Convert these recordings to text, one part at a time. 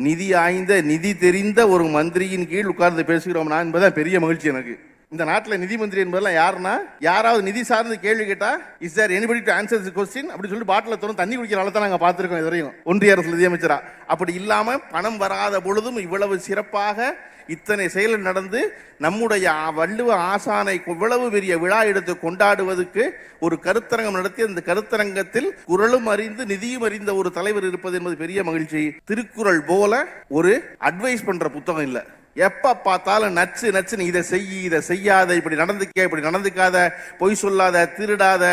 நிதி ஆய்ந்த நிதி தெரிந்த ஒரு மந்திரியின் கீழ் உட்கார்ந்து பேசுகிறோம்னா என்பதான் பெரிய மகிழ்ச்சி எனக்கு. இந்த நாட்டில் நிதி மந்திரி என்பதெல்லாம் யாருன்னா, யாராவது நிதி சார்ந்து கேள்வி கேட்டா is there anybody to answer the question அப்படி சொல்லி பாட்டில் தோணும் தண்ணி குடிக்கிற அளவு தான் நாங்கள் பார்த்துருக்கோம் இதுவரையும் ஒன்றிய அரசு நிதியமைச்சரா. அப்படி இல்லாம பணம் வராத பொழுதும் இவ்வளவு சிறப்பாக இத்தனை செயல் நடந்து நம்முடைய வள்ளுவ ஆசானை இவ்வளவு பெரிய விழா எடுத்து கொண்டாடுவதற்கு ஒரு கருத்தரங்கம் நடத்தி அந்த கருத்தரங்கத்தில் குரலும் அறிந்து நிதியும் அறிந்த ஒரு தலைவர் இருப்பது என்பது பெரிய மகிழ்ச்சி. திருக்குறள் போல ஒரு அட்வைஸ் பண்ற புத்தகம் இல்லை. எப்ப பார்த்தாலும் நச்சு நச்சு நீ இதை செய் இதை செய்யாத, இப்படி நடந்துக்க இப்படி நடந்துக்காத, பொய் சொல்லாத, திருடாத,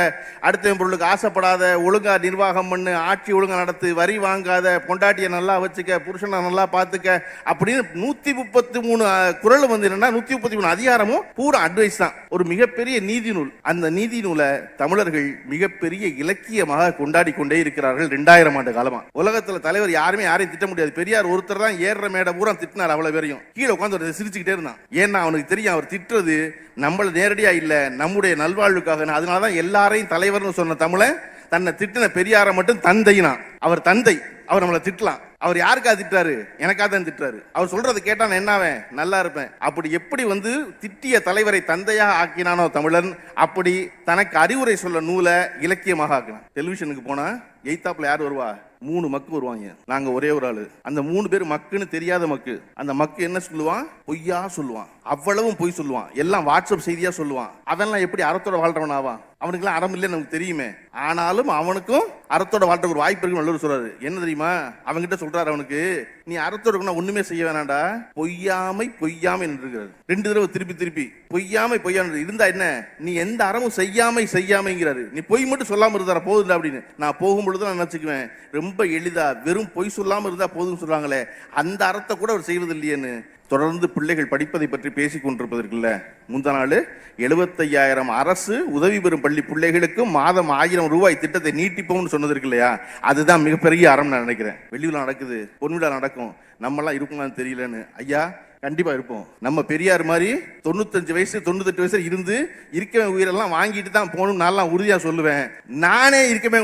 அடுத்த பொருளுக்கு ஆசைப்படாத, ஒழுங்கா நிர்வாகம் பண்ணு, ஆட்சி ஒழுங்கா நடத்து, வரி வாங்காத, பொண்டாட்டியை நல்லா வச்சுக்க, புருஷனை நல்லா பார்த்துக்க அப்படின்னு 133 குறள் வந்து என்னன்னா 133 அதிகாரமும் பூரா அட்வைஸ் தான். ஒரு மிகப்பெரிய நீதி நூல். அந்த நீதி நூலை தமிழர்கள் மிகப்பெரிய இலக்கியமாக கொண்டாடி கொண்டே இருக்கிறார்கள் 2000 ஆண்டு காலமா. உலகத்துல தலைவர் யாருமே யாரையும் திட்ட முடியாது. பெரியார் ஒருத்தர் தான் ஏற மேடை பூரா திட்டினார். அவ்வளவு பேரையும் கீழே உட்கார்ந்து சிரிச்சுக்கிட்டே இருந்தான். ஏன்னா அவனுக்கு தெரியும் அவர் திட்டுறது நம்மள நேரடியா இல்ல, நம்முடைய நல்வாழ்வுக்காக. அதனாலதான் எல்லாரையும் தலைவர்னு சொன்ன தமிழன் தன்னை திட்டின பெரியாரை மட்டும் தந்தைனா. அவர் தந்தை, அவர் நம்மளை திட்டலாம். அவர் யாருக்கா திட்டாரு? எனக்காக தான் திட்டாரு. அவர் சொல்றது கேட்டா நான் என்னாவேன், நல்லா இருப்பேன். அப்படி எப்படி வந்து திட்டிய தலைவரை தந்தையாக ஆக்கினானோ தமிழன், அப்படி தனக்கு அறிவுரை சொல்ல நூலை இலக்கியமாக ஆக்கினான். டெலிவிஷனுக்கு போனா எய்தாப்ல யார் வருவா? 3 மக்கு வருவாங்க. நாங்க ஒரே ஒரு ஆளு. அந்த 3 பேர் மக்குன்னு தெரியாத மக்கு. அந்த மக்கு என்ன சொல்லுவான்? பொய்யா சொல்லுவான். அவ்வளவும் பொய் சொல்லுவான். எல்லாம் வாட்ஸ்அப் செய்தியா சொல்லுவான். அவன்லாம் எப்படி அறத்தோட வாழ்றவன் ஆவான்? அவனுக்குலாம் அறம் இல்லைன்னு நமக்கு தெரியுமே. ஆனாலும் அவனுக்கும் அறத்தோட வாழ்ற ஒரு வாய்ப்பு இருக்கு. நல்லவர் சொல்றாரு. என்ன தெரியுமா? அவன்கிட்ட சொல்றாரு, அவனுக்கு நீ அறத்தோட ஒண்ணுமே செய்ய வேணாண்டா, பொய்யாமை பொய்யாமை இருக்கிறாரு. 2 தடவை திருப்பி திருப்பி பொய்யாமை பொய்யாமை இருந்தா என்ன, நீ எந்த அறமும் செய்யாமைங்கிறாரு. நீ பொய் மட்டும் சொல்லாம இருந்தா போதும் அப்படின்னு. நான் போகும்பொழுது நான் நினைச்சுக்குவேன், ரொம்ப எளிதா வெறும் பொய் சொல்லாம இருந்தா போதும் சொல்றாங்களே, அந்த அறத்தை கூட அவர் செய்வது இல்லையேன்னு. தொடர்ந்து பிள்ளைகள் படிப்பதை பற்றி பேசிக் கொண்டிருப்பதற்குல்ல, முந்தா நாள் 75,000 அரசு உதவி பெறும் பள்ளி பிள்ளைகளுக்கு மாதம் 1000 ரூபாய் திட்டத்தை நீட்டிப்போம்னு சொன்னது இருக்கு இல்லையா, அதுதான் மிகப்பெரிய அறம் நான் நினைக்கிறேன். வெளியூர்ல நடக்குது, பொன்விழா நடக்கும், நம்மளாம் இருக்குமான்னு தெரியலன்னு. ஐயா கண்டிப்பா இருப்போம். நம்ம பெரியார் மாதிரி 95 வயசு 98 வயசு இருந்து இருக்கவே உயிரெல்லாம் வாங்கிட்டு தான் போகணும் நான் உறுதியா சொல்லுவேன். நானே இருக்கவே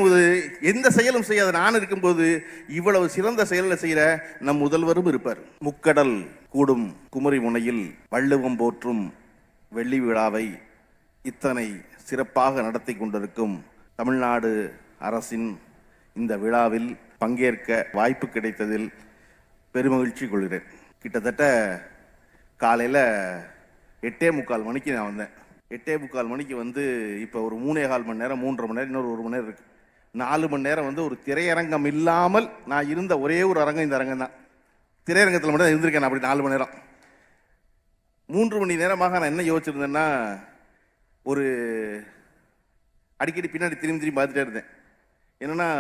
எந்த செயலும் செய்யாத நான் இருக்கும்போது இவ்வளவு சிறந்த செயலை செய்யற நம் முதல்வரும் இருப்பார். முக்கடல் கூடும் குமரி முனையில் வள்ளுவம் போற்றும் வெள்ளி விழாவை இத்தனை சிறப்பாக நடத்தி கொண்டிருக்கும் தமிழ்நாடு அரசின் இந்த விழாவில் பங்கேற்க வாய்ப்பு கிடைத்ததில் பெருமகிழ்ச்சி கொள்கிறேன். கிட்டத்தட்ட காலையில் 8:45 மணிக்கு நான் வந்தேன். 8:45 மணிக்கு வந்து இப்போ ஒரு 3.25 மணி நேரம் 3.5 மணி நேரம் இன்னொரு 1 மணி நேரம் இருக்கு. 4 மணி நேரம் வந்து ஒரு திரையரங்கம் இல்லாமல் நான் இருந்த ஒரே ஒரு அரங்கம் இந்த அரங்கம் தான். திரையரங்கத்தில் மட்டும் இருந்திருக்கேன். அப்படி 4 மணி நேரம் 3 மணி நேரமாக நான் என்ன யோசிச்சிருந்தேன்னா, ஒரு அடிக்கடி பின்னாடி திரும்பி பார்த்துட்டே இருந்தேன். என்னன்னா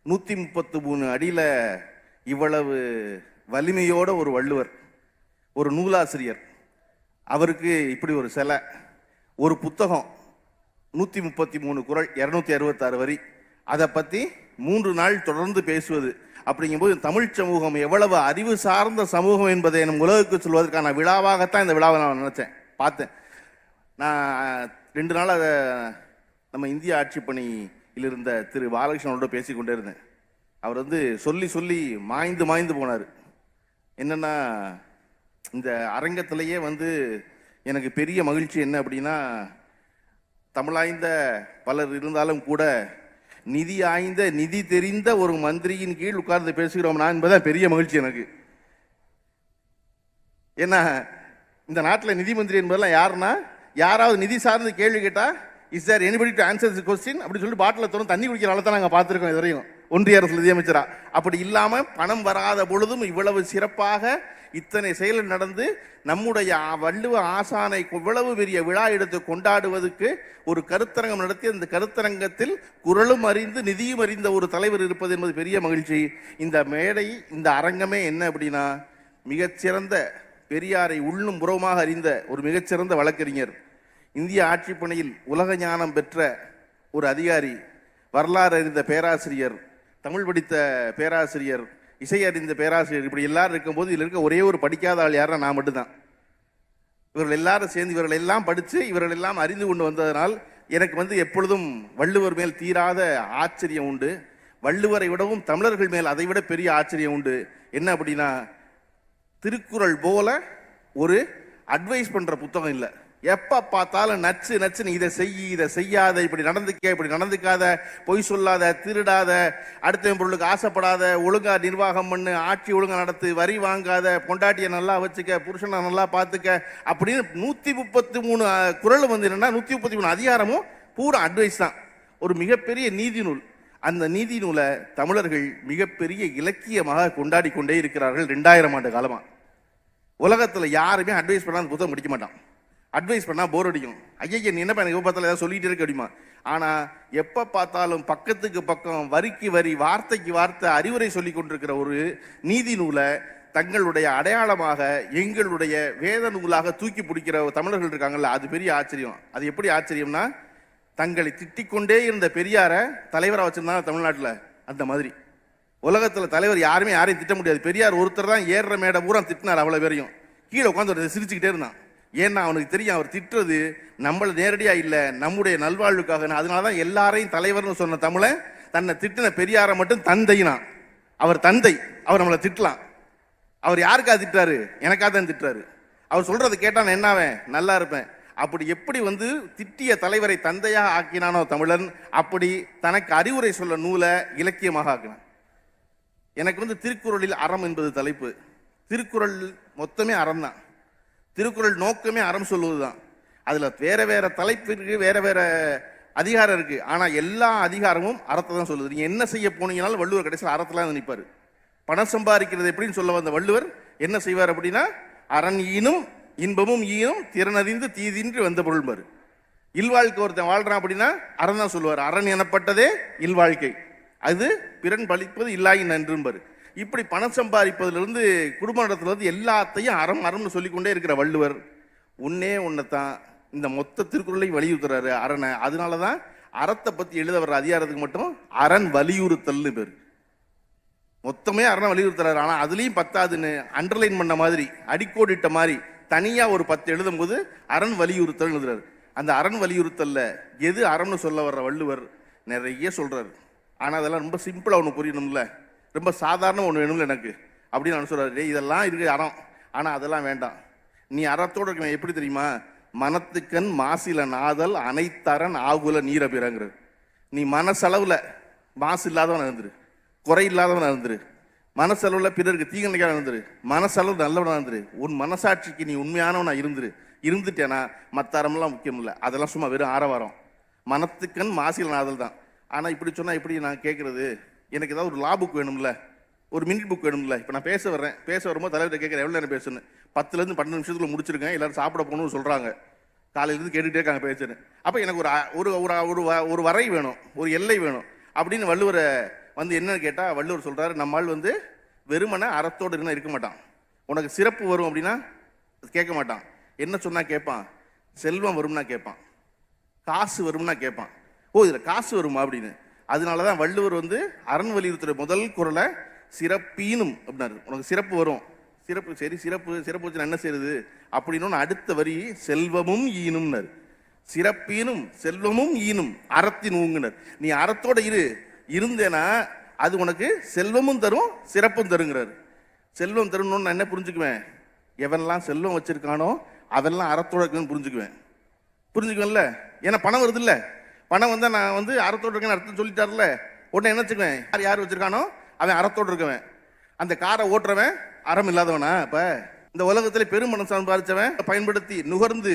133 அடியில் இவ்வளவு வலிமையோட ஒரு வள்ளுவர், ஒரு நூலாசிரியர், அவருக்கு இப்படி ஒரு சிலை, ஒரு புத்தகம் 133 குறள் 266 வரி, அதை பற்றி 3 நாள் தொடர்ந்து பேசுவது. அப்படிங்கும்போது தமிழ் சமூகம் எவ்வளவு அறிவு சார்ந்த சமூகம் என்பதை நம் உலகுக்கு சொல்வதற்கான விழாவாகத்தான் இந்த விழாவை நான் நினைச்சேன், பார்த்தேன். நான் 2 நாள் அதை நம்ம இந்திய ஆட்சி பணியில் இருந்த திரு பாலகிருஷ்ணனோட பேசிக்கொண்டே இருந்தேன். அவர் வந்து சொல்லி சொல்லி மாய்ந்து போனார். என்னன்னா, இந்த அரங்கத்திலேயே வந்து எனக்கு பெரிய மகிழ்ச்சி என்ன அப்படின்னா, தமிழாய்ந்த பலர் இருந்தாலும் கூட நிதி ஆய்ந்த நிதி தெரிந்த ஒரு மந்திரியின் கீழ் உட்கார்ந்து பேசுகிறோம்னா என்பதான் பெரிய மகிழ்ச்சி எனக்கு. ஏன்னா இந்த நாட்டில் நிதி மந்திரி என்பதெல்லாம் யாருன்னா, யாராவது நிதி சார்ந்து கேள்வி கேட்டா is there anybody to answer the question அப்படி சொல்லி பாட்டில் தோணும் தண்ணி குடிக்கிற அளவு தான் நாங்கள் பார்த்துருக்கோம் இதுவரையும் ஒன்றிய அரசு நிதியமைச்சரா. அப்படி இல்லாம பணம் வராத பொழுதும் இவ்வளவு சிறப்பாக இத்தனை செயல் நடந்து நம்முடைய வள்ளுவ ஆசானை இவ்வளவு பெரிய விழா எடுத்து கொண்டாடுவதற்கு ஒரு கருத்தரங்கம் நடத்தி அந்த கருத்தரங்கத்தில் குரலும் அறிந்து நிதியும் அறிந்த ஒரு தலைவர் இருப்பது என்பது பெரிய மகிழ்ச்சி. இந்த மேடை, இந்த அரங்கமே என்ன அப்படின்னா, மிகச்சிறந்த பெரியாரை உள்ளும் புறமாக அறிந்த ஒரு மிகச்சிறந்த வழக்கறிஞர், இந்திய ஆட்சி பணியில் உலக ஞானம் பெற்ற ஒரு அதிகாரி, வரலாறு அறிந்த பேராசிரியர், தமிழ் படித்த பேராசிரியர், இசை அறிந்த பேராசிரியர், இப்படி எல்லாரும் இருக்கும்போது இதில் இருக்க ஒரே ஒரு படிக்காத ஆள் யாருன்னா நான் மட்டும்தான். இவர்கள் எல்லாரும் சேர்ந்து இவர்கள் எல்லாம் படித்து இவர்கள் எல்லாம் அறிந்து கொண்டு வந்ததனால் எனக்கு வந்து எப்பொழுதும் வள்ளுவர் மேல் தீராத ஆச்சரியம் உண்டு. வள்ளுவரை விடவும் தமிழர்கள் மேல் அதை விட பெரிய ஆச்சரியம் உண்டு. என்ன அப்படின்னா, திருக்குறள் போல ஒரு அட்வைஸ் பண்ற புத்தகம் இல்லை. எப்ப பார்த்தாலும் நச்சு நச்சுன்னு இதை இதை செய்யாத, இப்படி நடந்துக்க, இப்படி நடந்துக்காத, பொய் சொல்லாத, திருடாத, அடுத்த பொருளுக்கு ஆசைப்படாத, ஒழுங்கா நிர்வாகம் பண்ணு, ஆட்சி ஒழுங்கா நடத்து, வரி வாங்காத, பொண்டாட்டியை நல்லா வச்சுக்க, புருஷனை நல்லா பார்த்துக்க அப்படின்னு 133 குறள் வந்து என்னன்னா 133 அதிகாரமும் பூரா அட்வைஸ் தான். ஒரு மிகப்பெரிய நீதி நூல். அந்த நீதி நூலை தமிழர்கள் மிகப்பெரிய இலக்கியமாக கொண்டாடி கொண்டே இருக்கிறார்கள் 2000 ஆண்டு காலமா. உலகத்துல யாருமே அட்வைஸ் பண்ணாத புத்தகம் முடிக்க மாட்டான். அட்வைஸ் பண்ணா போர் அடிக்கும். ஐயா நீ என்ன எனக்கு பார்த்தாலும் ஏதாவது சொல்லிட்டு இருக்க முடியுமா? ஆனா எப்ப பார்த்தாலும் பக்கத்துக்கு பக்கம், வரிக்கு வரி, வார்த்தைக்கு வார்த்தை அறிவுரை சொல்லி கொண்டிருக்கிற ஒரு நீதி நூலை தங்களுடைய அடையாளமாக, எங்களுடைய வேத நூலாக தூக்கி பிடிக்கிற தமிழர்கள் இருக்காங்கல்ல, அது பெரிய ஆச்சரியம். அது எப்படி ஆச்சரியம்னா, தங்களை திட்டிக்கொண்டே இருந்த பெரியார தலைவராக வச்சிருந்தாங்க தமிழ்நாட்டில். அந்த மாதிரி உலகத்துல தலைவர் யாருமே யாரையும் திட்ட முடியாது. பெரியார் ஒருத்தர் தான் ஏறுற மேடை பூரா திட்டினார். அவ்வளவு பேரையும் கீழே உட்காந்து சிரிச்சுக்கிட்டே இருந்தான். ஏன்னா அவனுக்கு தெரியும், அவர் திட்டுறது நம்மள நேரடியா இல்லை, நம்முடைய நல்வாழ்வுக்காக. அதனாலதான் எல்லாரையும் தலைவர்னு சொன்ன தமிழன் தன்னை திட்டின பெரியாரை மட்டும் தந்தைனா. அவர் தந்தை, அவர் நம்மளை திட்டலாம். அவர் யாருக்கா திட்டாரு? எனக்காக தான் திட்டாரு. அவர் சொல்றது கேட்டா நான் என்னாவேன்? நல்லா இருப்பேன். அப்படி எப்படி வந்து திட்டிய தலைவரை தந்தையாக ஆக்கினானோ தமிழன், அப்படி தனக்கு அறிவுரை சொல்ல நூலை இலக்கியமாக ஆக்கினான். எனக்கு வந்து திருக்குறளில் அறம் என்பது தலைப்பு. திருக்குறள் மொத்தமே அறம் தான். திருக்குறள் நோக்கமே அறம் சொல்லுவதுதான். அதுல வேற வேற தலைப்பு இருக்கு, வேற வேற அதிகாரம் இருக்கு. ஆனா எல்லா அதிகாரமும் அறத்தை தான் சொல்லுது. நீங்க என்ன செய்ய போனீங்கனாலும் வள்ளுவர் கடைசியில் அறத்துல நிற்பாரு. பணம் சம்பாதிக்கிறது எப்படின்னு சொல்ல வந்த வள்ளுவர் என்ன செய்வார் அப்படின்னா, அரண் ஈனும் இன்பமும் ஈனும் திறனறிந்து தீதின்றி வந்த பொருள்பாரு. இல்வாழ்க்கை ஒருத்தன் வாழ்றான் அப்படின்னா அறம் தான் சொல்லுவார். அரண் எனப்பட்டதே இல்வாழ்க்கை, அது பிறன் பழிப்பது இல்லாயின் நன்றும்பாரு. இப்படி பணம் சம்பாதிப்பதிலிருந்து குடும்ப நடத்திலிருந்து எல்லாத்தையும் அறம் அறம்னு சொல்லிக்கொண்டே இருக்கிற வள்ளுவர் ஒன்னைத்தான் இந்த மொத்த திருக்குறளையும் வலியுறுத்துறாரு, அரணை. அதனாலதான் அறத்தை பத்தி எழுத வர்ற அதிகாரத்துக்கு மட்டும் அரண் வலியுறுத்தல்னு பேரு. மொத்தமே அரணை வலியுறுத்துறாரு. ஆனா அதுலயும் பத்தாதுன்னு அண்டர்லைன் பண்ண மாதிரி, அடிக்கோடிட்ட மாதிரி தனியா ஒரு 10 எழுதும் போது அரண் வலியுறுத்தல் எழுதுறாரு. அந்த அரண் வலியுறுத்தல்ல எது அறம்னு சொல்ல வர்ற வள்ளுவர் நிறைய சொல்றாரு. ஆனா அதெல்லாம் ரொம்ப சிம்பிளா ஒண்ணு புரியணும்ல, ரொம்ப சாதாரண ஒண்ணு வேணும்ல எனக்கு அப்படின்னு நான் சொல்றாரு. இதெல்லாம் இருக்கு அறம், ஆனா அதெல்லாம் வேண்டாம். நீ அறத்தோட இருக்க எப்படி தெரியுமா? மனத்துக்கண் மாசில நாதல் அனைத்தரன் ஆகுல நீர பிறங்கிறது. நீ மனசளவுல மாசு இல்லாதவன் இருந்துரு, குறை இல்லாதவன் இருந்துரு, மனசளவுல பிறருக்கு தீங்கு நினைக்காத இருந்துரு, மனசளவு நல்லவனா இருந்துரு, உன் மனசாட்சிக்கு நீ உண்மையானவனா இருந்துட்டேனா மற்ற அறமெல்லாம் முக்கியம் இல்லை. அதெல்லாம் சும்மா வெறும் ஆரவாரம். மனத்துக்கண் மாசில நாதல் தான். ஆனா இப்படி சொன்னா எப்படி நான் கேட்கறது? எனக்கு ஏதாவது ஒரு லா புக் வேணும்ல, ஒரு மினிட் புக் வேணும்ல. இப்போ நான் பேச வரும்போது தலைவர்கிட்ட கேட்குறேன் எவ்வளோ நேரம் பேசணும். 10லேருந்து 12 நிமிஷத்துக்குள்ள முடிச்சிருக்கேன், எல்லாரும் சாப்பிட போகணும்னு சொல்றாங்க. காலையிலேருந்து கேட்டுக்கிட்டே இருக்காங்க பேசுறேன். அப்போ எனக்கு ஒரு வரை வேணும், ஒரு எல்லை வேணும் அப்படின்னு வள்ளுவரை வந்து என்னன்னு கேட்டா வள்ளுவர் சொல்றாரு, நம்மால் வந்து வெறுமனை அறத்தோடு இருந்தால் இருக்க மாட்டான். உனக்கு சிறப்பு வரும் அப்படின்னா கேட்க மாட்டான். என்ன சொன்னா கேட்பான்? செல்வம் வரும்னா கேட்பான், காசு வரும்னா கேட்பான். ஓ இதுல காசு வருமா அப்படின்னு. அதனாலதான் வள்ளுவர் வந்து அரண் வலியுறுத்துற முதல் குறளை சிறப்பீனும் அப்படின்னாரு. உனக்கு சிறப்பு வரும். சிறப்பு சரி, சிறப்பு வச்சு என்ன செய்யுது அப்படின்னு அடுத்த வரி செல்வமும் ஈனும்னாரு. சிறப்பீனும் செல்வமும் ஈனும் அறத்தின் ஊங்குனர். நீ அறத்தோட இருந்தேனா அது உனக்கு செல்வமும் தரும் சிறப்பும் தருங்கிறாரு. செல்வம் தரும்னு நான் என்ன புரிஞ்சுக்குவேன்? எவன்லாம் செல்வம் வச்சிருக்கானோ அதெல்லாம் அறத்தோட இருக்குன்னு புரிஞ்சுக்குவேன்ல. ஏன்னா பணம் வருது இல்ல, பணம் வந்தா நான் வந்து அறத்தோடு இருக்கேன்னு அர்த்தம் சொல்லிட்டார்ல. உடனே என்ன வச்சுக்குவேன்? யார் வச்சிருக்கானோ அவன் அறத்தோடு இருக்கவன். அந்த காரை ஓட்டுறவன் அறம் இல்லாதவனா? இப்ப இந்த உலகத்துல பெருமணம் சம்பாதிச்சவன் பயன்படுத்தி நுகர்ந்து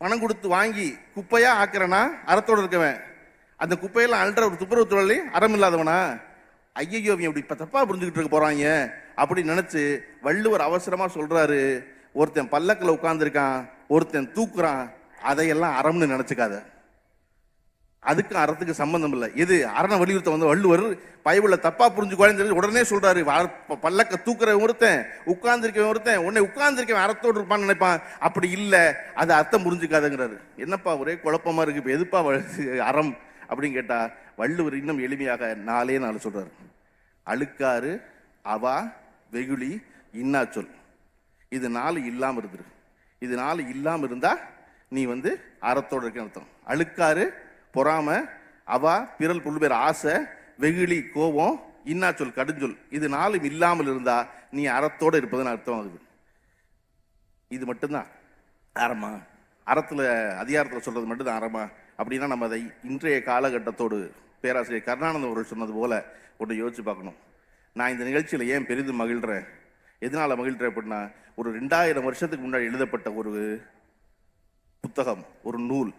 பணம் கொடுத்து வாங்கி குப்பையா ஆக்குறனா அறத்தோடு இருக்கவன். அந்த குப்பையெல்லாம் அல்ற ஒரு துப்புரவு தொழிலை அறம் இல்லாதவனா? ஐயோ அவன் இப்படி தப்பா புரிஞ்சுக்கிட்டு இருக்க போறாங்க அப்படின்னு நினைச்சு வள்ளுவர் அவசரமா சொல்றாரு, ஒருத்தன் பல்லக்கில் உட்கார்ந்துருக்கான், ஒருத்தன் தூக்குறான், அதையெல்லாம் அறம்னு நினைச்சுக்காத. அதுக்கு அறத்துக்கு சம்பந்தம் இல்லை. எது அரண வலியுறுத்த வந்து வள்ளுவர் பைபிள்ல தப்பா புரிஞ்சுக்குவான்னு உடனே சொல்றாரு. பல்லக்க தூக்குற ஒருத்தன், உட்கார்ந்துருக்கவன் ஒருத்தன், உன்னை உட்கார்ந்துருக்கவன் அறத்தோடு இருப்பான்னு நினைப்பான். அப்படி இல்லை, அது அர்த்தம் புரிஞ்சுக்காதங்கிறாரு. என்னப்பா ஒரே குழப்பமா இருக்கு, இப்ப எதுப்பா அறம் அப்படின்னு கேட்டா வள்ளுவர் இன்னும் எளிமையாக 4 சொல்றாரு. அழுக்காறு, அவா, வெகுளி, இன்னாச்சொல். இது 4 இல்லாம இருந்துரு. இது 4 இல்லாம இருந்தா நீ வந்து அறத்தோடு இருக்க அர்த்தம். அழுக்காறு பொறாம, அவா பிறல் புல் பேர் ஆசை, வெகுளி கோபம், இன்னா சொல் கடுஞ்சொல், இது நாளும் இல்லாமல் இருந்தா நீ அறத்தோடு இருப்பதுன்னு அர்த்தம் ஆகுது. இது மட்டும்தான் அறமா? அறத்தில் அதிகாரத்தில் சொல்றது மட்டும்தான் அறமா அப்படின்னா நம்ம அதை இன்றைய காலகட்டத்தோடு பேராசிரியர் கருணானந்தம் அவர்கள் சொன்னது போல ஒன்று யோசிச்சு பார்க்கணும். நான் இந்த நிகழ்ச்சியில் ஏன் பெரிதும் மகிழ்கிறேன், எதனால் மகிழ்கிறேன் அப்படின்னா, ஒரு 2000 வருஷத்துக்கு முன்னாடி எழுதப்பட்ட ஒரு புத்தகம், ஒரு நூல்.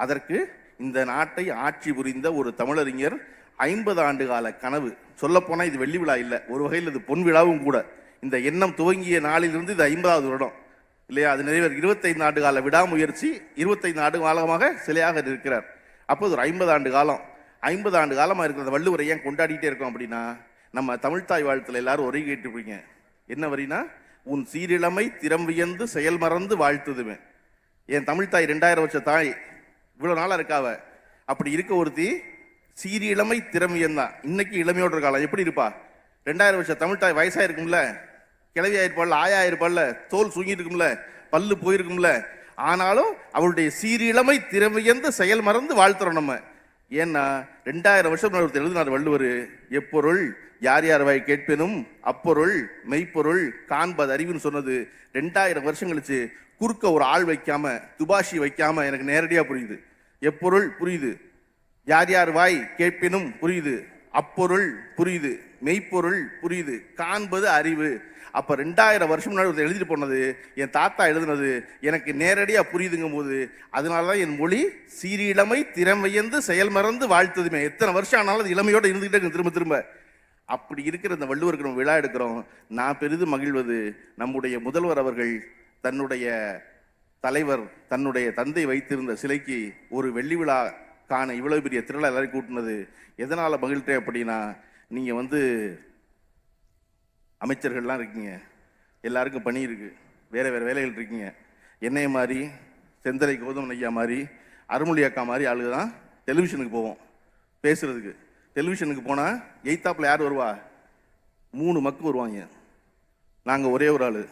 அதற்கு இந்த நாட்டை ஆட்சி புரிந்த ஒரு தமிழறிஞர் 50 ஆண்டு கால கனவு. சொல்லப்போனால் இது வெள்ளி விழா இல்லை, ஒரு வகையில் இது பொன் விழாவும் கூட. இந்த எண்ணம் துவங்கிய நாளிலிருந்து இது 50வது வருடம் இல்லையா? அது நிறைவேற 25 ஆண்டு கால விடாமுயற்சி, 25 ஆண்டு காலமாக சிலையாக இருக்கிறார். அப்போது ஒரு 50 ஆண்டு காலம், 50 ஆண்டு காலமாக இருக்கிற வள்ளுவரை ஏன் கொண்டாடிட்டே இருக்கோம் அப்படின்னா, நம்ம தமிழ்த்தாய் வாழ்த்துல எல்லாரும் ஒரே கேட்டுருப்பீங்க. என்ன வரினா, உன் சீரிழமை திறம் வியந்து செயல் மறந்து வாழ்த்துதுமே. என் தமிழ்த்தாய் 2000 வருஷ தாய், இவ்வளவு நாளா இருக்காவ. அப்படி இருக்க ஒருத்தி சீரிழமை திறம் வியந்தான். இன்னைக்கு இளமையோட இருக்காளா? எப்படி இருப்பா? 2000 வருஷ தமிழ்த்தாய் வயசா இருக்கும்ல, கிளவி ஆயிருப்பாள்ல, ஆயா ஆயிருப்பாள்ல, தோல் சுங்கிட்டு இருக்கும்ல, பல்லு போயிருக்கும்ல. ஆனாலும் அவளுடைய சீரிழமை திறமையந்து செயல் மறந்து வாழ்த்துறோம் நம்ம. ஏன்னா 2000 வருஷம் எழுதினார் வள்ளுவர், எப்பொருள் யார் யார் வாய் கேட்பேனும் அப்பொருள் மெய்ப்பொருள் காண்பது அறிவுன்னு சொன்னது 2000 வருஷம் கழிச்சு குறுக்க ஒரு ஆள் வைக்காம, துபாஷி வைக்காம எனக்கு நேரடியா புரியுது. எப்பொருள் புரியுது, யார் யார் வாய் கேட்பேனும் புரியுது, அப்பொருள் புரியுது, மெய்ப்பொருள் புரியுது, காண்பது அறிவு. அப்ப 2000 வருஷம் முன்னாடி எழுதிட்டு போனது, என் தாத்தா எழுதுனது எனக்கு நேரடியா புரியுதுங்கும் போது, அதனாலதான் என் மொழி சீரிழமை திறமையந்து செயல் மறந்து வாழ்த்துதுமே. எத்தனை வருஷம் ஆனாலும் அது இளமையோட இருந்துகிட்டே திரும்ப திரும்ப. அப்படி இருக்கிற இந்த வள்ளுவருக்கு நம்ம விழா எடுக்கிறோம். நான் பெரிதும் மகிழ்வது, நம்முடைய முதல்வர் அவர்கள் தன்னுடைய தலைவர், தன்னுடைய தந்தை வைத்திருந்த சிலைக்கு ஒரு வெள்ளி விழா காண இவ்வளவு பெரிய திருவிழா எல்லாரும் கூட்டினது. எதனால மகிழ்கிறேன் அப்படின்னா, நீங்க அமைச்சர்கள்லாம் இருக்கீங்க, எல்லாருக்கும் பணி இருக்கு, வேற வேற வேலைகள் இருக்கீங்க. என்னைய மாதிரி, செந்தலை கௌதமன் ஐயா மாதிரி, அருள்மொழி அக்கா மாதிரி ஆளுங்க தான் டெலிவிஷனுக்கு போவோம் பேசுறதுக்கு. டெலிவிஷனுக்கு போனா எய்த்தாப்புல யார் வருவா? 3 மக்கு வருவாங்க. நாங்க ஒரே ஒரு ஆளு.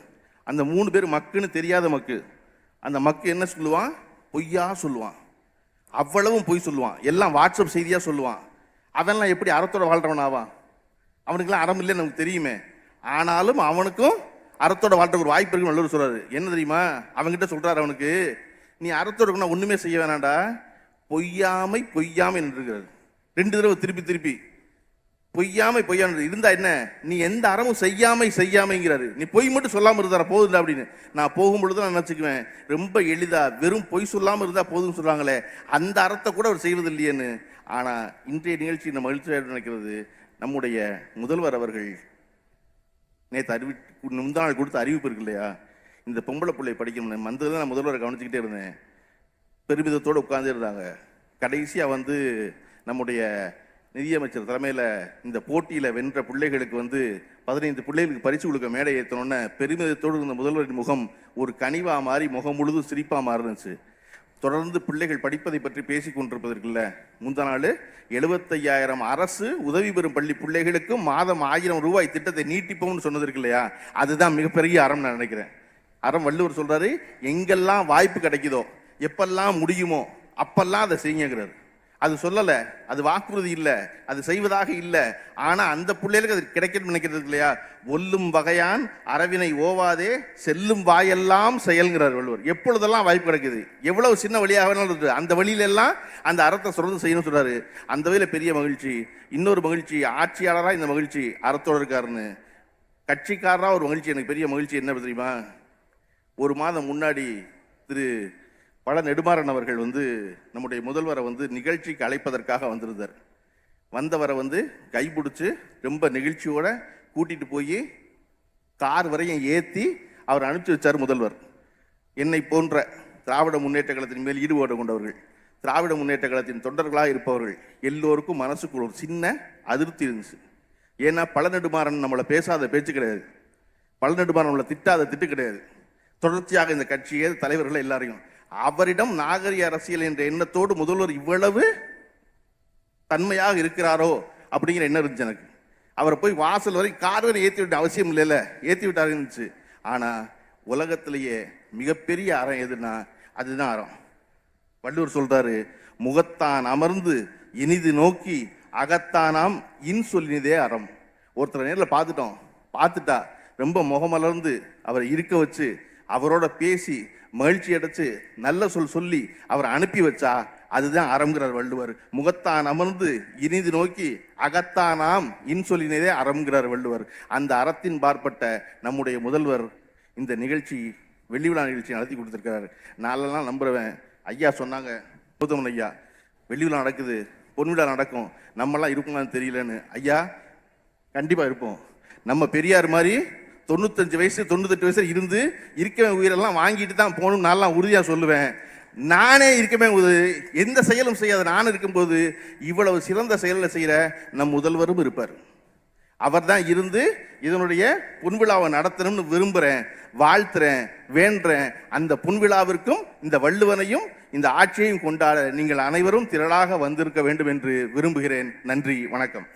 அந்த 3 பேர் மக்குன்னு தெரியாத மக்கு. அந்த மக்கு என்ன சொல்லுவான்? பொய்யா சொல்லுவான். அவ்வளவும் பொய் சொல்லுவான். எல்லாம் வாட்ஸ்அப் செய்தியா சொல்லுவான். அவன்லாம் எப்படி அறத்தோட வாழ்றவன் ஆவான்? அவனுக்கெல்லாம் அறம் இல்லைன்னு நமக்கு தெரியுமே. ஆனாலும் அவனுக்கும் அறத்தோட வாழ்றதுக்கு ஒரு வாய்ப்பு இருக்குன்னு நல்லவர் சொல்றாரு. என்ன தெரியுமா அவன்கிட்ட சொல்றாரு? அவனுக்கு, நீ அறத்தோட ஒண்ணுமே செய்ய வேணாண்டா, பொய்யாமை பொய்யாமை இருக்கிறாரு 2 தடவை திருப்பி திருப்பி. பொய்யாமை பொய்யாமை இருந்தா என்ன, நீ எந்த அறமும் செய்யாமைங்கிறாரு. நீ பொய் மட்டும் சொல்லாம இருந்தா போதும் அப்படின்னு. நான் போகும்பொழுது நான் நினைச்சுக்குவேன், ரொம்ப எளிதா வெறும் பொய் சொல்லாம இருந்தா போதும்னு சொல்றாங்களே, அந்த அறத்தை கூட அவர் செய்வது இல்லையேன்னு. ஆனா இன்றைய நிகழ்ச்சி நம்ம மகிழ்ச்சியாக நினைக்கிறது, நம்முடைய முதல்வர் அவர்கள் நேற்று முந்தா நாள் கொடுத்த அறிவிப்பு இருக்கு இல்லையா, இந்த பொம்பளை பிள்ளை படிக்கணும். வந்ததுதான் நான் முதல்வரை கவனிச்சுக்கிட்டே இருந்தேன். பெருமிதத்தோடு உட்கார்ந்து இருந்தாங்க. கடைசியா நம்முடைய நிதியமைச்சர் தலைமையில் இந்த போட்டியில் வென்ற பிள்ளைகளுக்கு 15 பிள்ளைகளுக்கு பரிசு கொடுக்க மேடை ஏற்றணுன்னு பெருமிதத்தோடு இருந்த முதல்வரின் முகம் ஒரு கனிவா மாறி முகம் முழுதும் சிரிப்பா மாறுனுச்சு. தொடர்ந்து பிள்ளைகள் படிப்பதை பற்றி பேசிக் கொண்டிருப்பதற்குல்ல, முந்தா நாள் 75,000 அரசு உதவி பெறும் பள்ளி பிள்ளைகளுக்கும் மாதம் 1000 ரூபாய் திட்டத்தை நீட்டிப்போம்னு சொன்னதற்கு இல்லையா, அதுதான் மிகப்பெரிய அறம் நான் நினைக்கிறேன். அறம் வள்ளுவர் சொல்றாரு, எங்கெல்லாம் வாய்ப்பு கிடைக்குதோ, எப்பெல்லாம் முடியுமோ அப்பெல்லாம் அதை செய்யுங்கிறாரு. அது சொல்லல, அது வாக்குறுதி இல்லை, அது செய்வதாக இல்லை. ஆனா அந்த பிள்ளைகளுக்கு அது கிடைக்கணும்னு நினைக்கிறது இல்லையா. ஒல்லும் வகையான் அரவினை ஓவாதே செல்லும் வாயெல்லாம் செயல்கிறார் வள்ளுவர். எப்பொழுதெல்லாம் வாய்ப்பு கிடைக்குது, எவ்வளவு சின்ன வழியாக அந்த வழியில எல்லாம் அந்த அறத்தை சொல்றது செய்யணும் சொல்றாரு. அந்த வகையில பெரிய மகிழ்ச்சி. இன்னொரு மகிழ்ச்சி, ஆட்சியாளராக இந்த மகிழ்ச்சி அறத்தோடு இருக்காருன்னு. கட்சிக்காரராக ஒரு மகிழ்ச்சி, எனக்கு பெரிய மகிழ்ச்சி என்ன தெரியுமா, ஒரு மாதம் முன்னாடி திரு பழ நெடுமாறன் அவர்கள் நம்முடைய முதல்வரை நிகழ்ச்சிக்கு அழைப்பதற்காக வந்திருந்தார். வந்தவரை கைப்பிடிச்சு ரொம்ப நிகழ்ச்சியோட கூட்டிட்டு போய் கார் வரையும் ஏற்றி அவர் அனுப்பிச்சு வச்சார் முதல்வர். என்னை போன்ற திராவிட முன்னேற்ற கழகத்தின் மேல் ஈடுபாடு கொண்டவர்கள், திராவிட முன்னேற்ற கழகத்தின் தொண்டர்களாக இருப்பவர்கள் எல்லோருக்கும் மனசுக்குள்ள ஒரு சின்ன அதிருப்தி இருந்துச்சு. ஏன்னா பழ நெடுமாறன் நம்மளை பேசாத பேச்சு கிடையாது, பழ நெடுமாறன் நம்மளை திட்டாத திட்டு கிடையாது. தொடர்ச்சியாக இந்த கட்சியே தலைவர்கள் எல்லாரையும் அவரிடம் நாகரிக அரசியல் என்ற எண்ணத்தோடு முதல்வர் இவ்வளவு தன்மையாக இருக்கிறாரோ அப்படிங்கிற எண்ணம் இருந்துச்சு எனக்கு. அவரை போய் வாசல் வரை கார் வரை ஏற்றி விட்ட அவசியம் இல்லைல்ல, ஏற்றி விட்டாரு இருந்துச்சு. ஆனா உலகத்திலேயே மிகப்பெரிய அறம் எதுனா அதுதான் அறம். வள்ளுவர் சொல்றாரு, முகத்தான் அமர்ந்து இனிது நோக்கி அகத்தானாம் இன்சொல்லினதே அறம். ஒருத்தரை நேரில் பார்த்துட்டா ரொம்ப முகமலர்ந்து அவரை இருக்க வச்சு அவரோட பேசி மகிழ்ச்சி அடைச்சு நல்ல சொல்லி அவரை அனுப்பி வச்சா அதுதான் அறம்ங்கிறார் வள்ளுவர். முகத்தான் அமர்ந்து இனிது நோக்கி அகத்தானாம் இன்சொல்லினதே அறம்ங்கிறார் வள்ளுவர். அந்த அறத்தின் பார்ப்பட்ட நம்முடைய முதல்வர் இந்த நிகழ்ச்சி வெள்ளி விழா நிகழ்ச்சி நடத்தி கொடுத்துருக்கிறாரு. நாளெல்லாம் நம்புறவன் ஐயா சொன்னாங்க, கௌதமன் ஐயா, வெள்ளி விழா நடக்குது, பொன் விழா நடக்கும், நம்மளாம் இருக்குமான்னு தெரியலன்னு. ஐயா கண்டிப்பாக இருப்போம். நம்ம பெரியார் மாதிரி 95 வயசு 98 வயசு இருந்து இருக்கவே உயிரெல்லாம் வாங்கிட்டு தான் போகணும் நான்லாம் உறுதியாக சொல்லுவேன். நானே இருக்கமே எந்த செயலும் செய்யாத நான் இருக்கும்போது இவ்வளவு சிறந்த செயலை செய்கிற நம் முதல்வரும் இருப்பார். அவர் தான் இருந்து இதனுடைய பொன்விழாவை நடத்தணும்னு விரும்புகிறேன், வாழ்த்துறேன், வேண்டுறேன். அந்த பொன்விழாவிற்கும் இந்த வள்ளுவனையும் இந்த ஆட்சியையும் கொண்டாட நீங்கள் அனைவரும் திரளாக வந்திருக்க வேண்டும் என்று விரும்புகிறேன். நன்றி, வணக்கம்.